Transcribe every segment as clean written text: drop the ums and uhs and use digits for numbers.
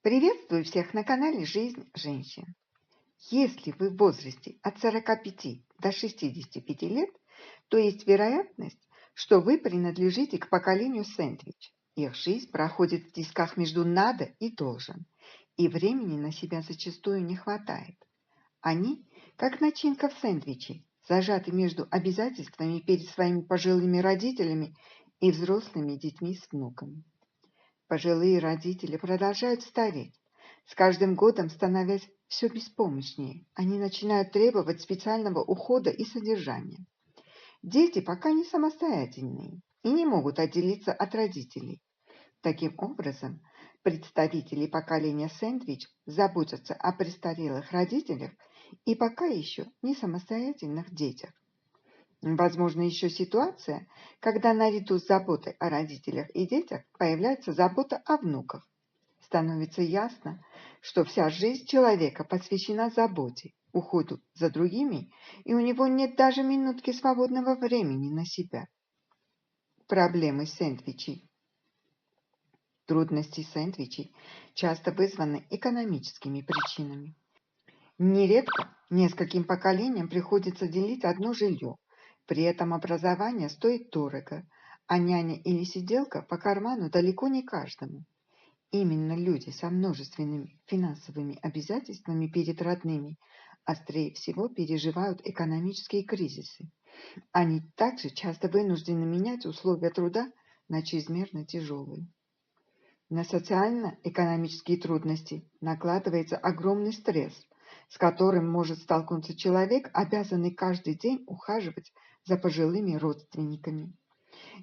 Приветствую всех на канале «Жизнь женщин». Если вы в возрасте от 45 до 65 лет, то есть вероятность, что вы принадлежите к поколению сэндвич. Их жизнь проходит в тисках между «надо» и «должен», и времени на себя зачастую не хватает. Они, как начинка в сэндвиче, зажаты между обязательствами перед своими пожилыми родителями и взрослыми детьми с внуками. Пожилые родители продолжают стареть, с каждым годом становясь все беспомощнее. Они начинают требовать специального ухода и содержания. Дети пока не самостоятельные и не могут отделиться от родителей. Таким образом, представители поколения сэндвич заботятся о престарелых родителях и пока еще не самостоятельных детях. Возможно еще ситуация, когда наряду с заботой о родителях и детях появляется забота о внуках. Становится ясно, что вся жизнь человека посвящена заботе, уходу за другими, и у него нет даже минутки свободного времени на себя. Проблемы сэндвичей. Трудности сэндвичей часто вызваны экономическими причинами. Нередко нескольким поколениям приходится делить одно жилье, при этом образование стоит дорого, а няня или сиделка по карману далеко не каждому. Именно люди со множественными финансовыми обязательствами перед родными острее всего переживают экономические кризисы. Они также часто вынуждены менять условия труда на чрезмерно тяжелые. На социально-экономические трудности накладывается огромный стресс, с которым может столкнуться человек, обязанный каждый день ухаживать за пожилыми родственниками.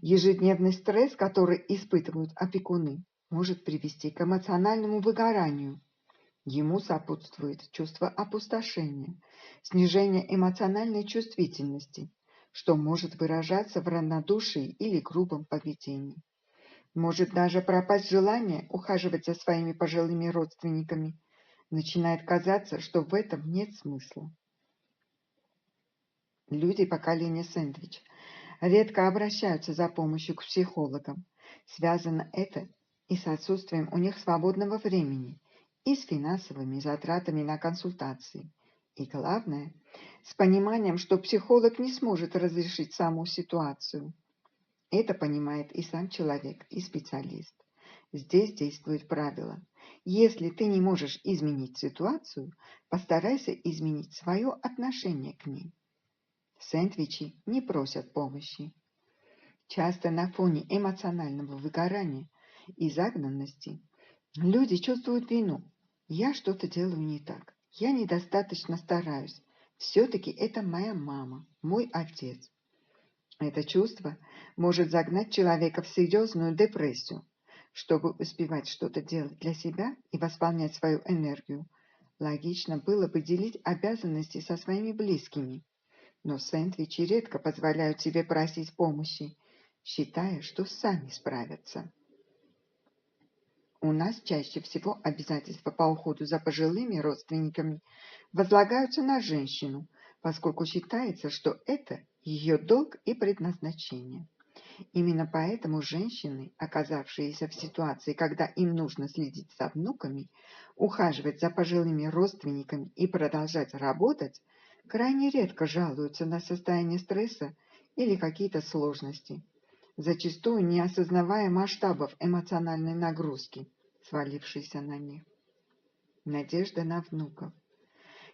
Ежедневный стресс, который испытывают опекуны, может привести к эмоциональному выгоранию. Ему сопутствует чувство опустошения, снижение эмоциональной чувствительности, что может выражаться в равнодушии или грубом поведении. Может даже пропасть желание ухаживать за своими пожилыми родственниками. Начинает казаться, что в этом нет смысла. Люди поколения сэндвич редко обращаются за помощью к психологам. Связано это и с отсутствием у них свободного времени, и с финансовыми затратами на консультации. И главное, с пониманием, что психолог не сможет разрешить саму ситуацию. Это понимает и сам человек, и специалист. Здесь действует правило. Если ты не можешь изменить ситуацию, постарайся изменить свое отношение к ней. Сэндвичи не просят помощи. Часто на фоне эмоционального выгорания и загнанности люди чувствуют вину. Я что-то делаю не так. Я недостаточно стараюсь. Все-таки это моя мама, мой отец. Это чувство может загнать человека в серьезную депрессию. Чтобы успевать что-то делать для себя и восполнять свою энергию, логично было бы делить обязанности со своими близкими. Но сэндвичи редко позволяют себе просить помощи, считая, что сами справятся. У нас чаще всего обязательства по уходу за пожилыми родственниками возлагаются на женщину, поскольку считается, что это ее долг и предназначение. Именно поэтому женщины, оказавшиеся в ситуации, когда им нужно следить за внуками, ухаживать за пожилыми родственниками и продолжать работать, крайне редко жалуются на состояние стресса или какие-то сложности, зачастую не осознавая масштабов эмоциональной нагрузки, свалившейся на них. Надежда на внуков.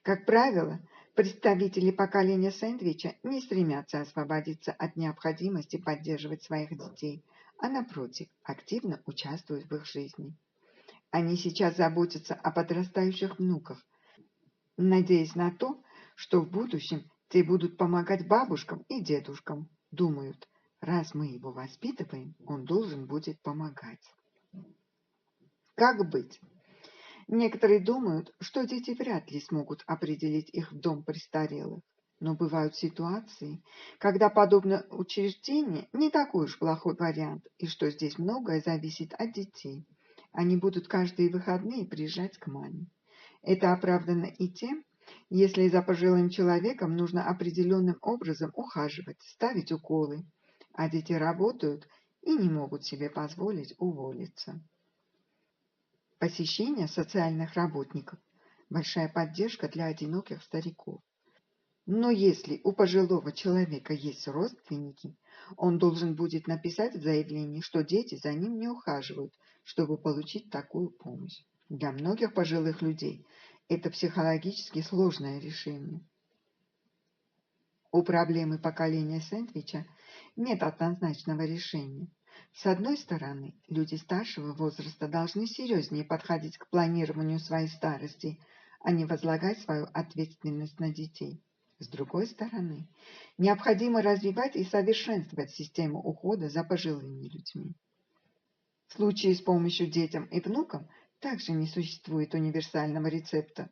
Как правило, представители поколения сэндвича не стремятся освободиться от необходимости поддерживать своих детей, а напротив, активно участвуют в их жизни. Они сейчас заботятся о подрастающих внуках, надеясь на то, что в будущем те будут помогать бабушкам и дедушкам. Думают, раз мы его воспитываем, он должен будет помогать. Как быть? Некоторые думают, что дети вряд ли смогут определить их в дом престарелых. Но бывают ситуации, когда подобное учреждение не такой уж плохой вариант, и что здесь многое зависит от детей. Они будут каждые выходные приезжать к маме. Это оправдано и тем, если за пожилым человеком нужно определенным образом ухаживать, ставить уколы, а дети работают и не могут себе позволить уволиться. Посещение социальных работников – большая поддержка для одиноких стариков. Но если у пожилого человека есть родственники, он должен будет написать в заявлении, что дети за ним не ухаживают, чтобы получить такую помощь. Для многих пожилых людей это психологически сложное решение. У проблемы поколения сэндвича нет однозначного решения. С одной стороны, люди старшего возраста должны серьезнее подходить к планированию своей старости, а не возлагать свою ответственность на детей. С другой стороны, необходимо развивать и совершенствовать систему ухода за пожилыми людьми. В случае с помощью детям и внукам также не существует универсального рецепта.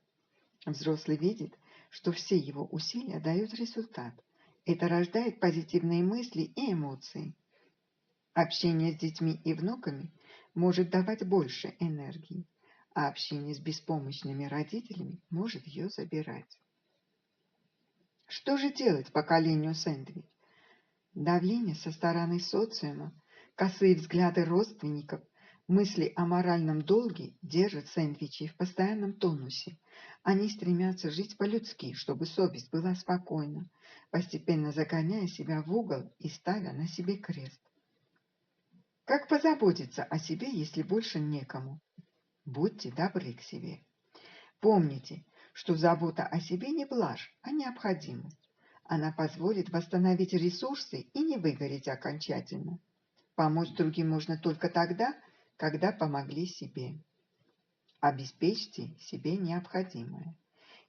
Взрослый видит, что все его усилия дают результат. Это рождает позитивные мысли и эмоции. Общение с детьми и внуками может давать больше энергии, а общение с беспомощными родителями может ее забирать. Что же делать поколению сэндвич? Давление со стороны социума, косые взгляды родственников, мысли о моральном долге держат сэндвичей в постоянном тонусе. Они стремятся жить по-людски, чтобы совесть была спокойна, постепенно загоняя себя в угол и ставя на себе крест. Как позаботиться о себе, если больше некому? Будьте добры к себе. Помните, что забота о себе не блажь, а необходимость. Она позволит восстановить ресурсы и не выгореть окончательно. Помочь другим можно только тогда, когда помогли себе. Обеспечьте себе необходимое.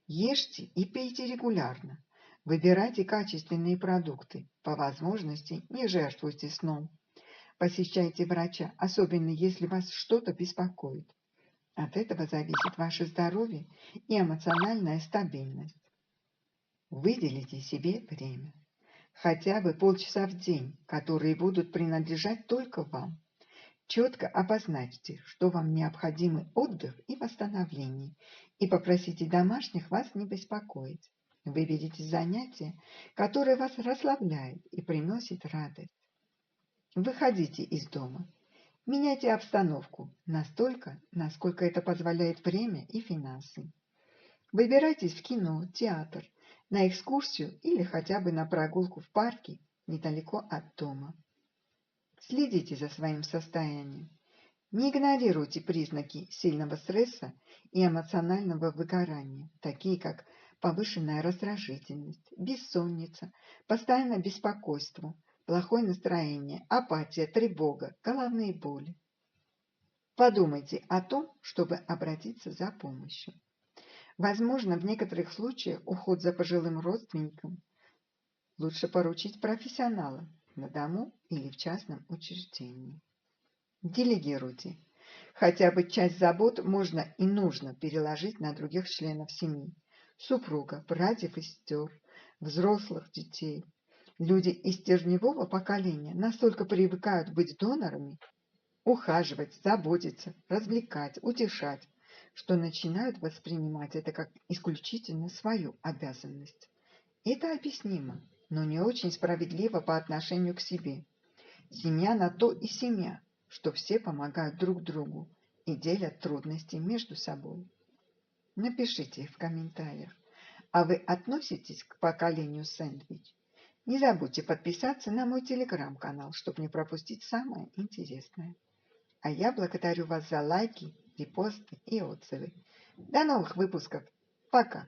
Ешьте и пейте регулярно. Выбирайте качественные продукты. По возможности не жертвуйте сном. Посещайте врача, особенно если вас что-то беспокоит. От этого зависит ваше здоровье и эмоциональная стабильность. Выделите себе время. Хотя бы полчаса в день, которые будут принадлежать только вам. Четко обозначьте, что вам необходимы отдых и восстановление, и попросите домашних вас не беспокоить. Выберите занятие, которое вас расслабляет и приносит радость. Выходите из дома. Меняйте обстановку настолько, насколько это позволяет время и финансы. Выбирайтесь в кино, театр, на экскурсию или хотя бы на прогулку в парке недалеко от дома. Следите за своим состоянием. Не игнорируйте признаки сильного стресса и эмоционального выгорания, такие как повышенная раздражительность, бессонница, постоянное беспокойство, плохое настроение, апатия, тревога, головные боли. Подумайте о том, чтобы обратиться за помощью. Возможно, в некоторых случаях уход за пожилым родственником лучше поручить профессионалам на дому или в частном учреждении. Делегируйте. Хотя бы часть забот можно и нужно переложить на других членов семьи. Супруга, братьев и сестер, взрослых детей. Люди из теневого поколения настолько привыкают быть донорами, ухаживать, заботиться, развлекать, утешать, что начинают воспринимать это как исключительно свою обязанность. Это объяснимо, но не очень справедливо по отношению к себе. Семья на то и семья, что все помогают друг другу и делят трудности между собой. Напишите в комментариях, а вы относитесь к поколению сэндвич? Не забудьте подписаться на мой телеграм-канал, чтобы не пропустить самое интересное. А я благодарю вас за лайки, репосты и отзывы. До новых выпусков. Пока!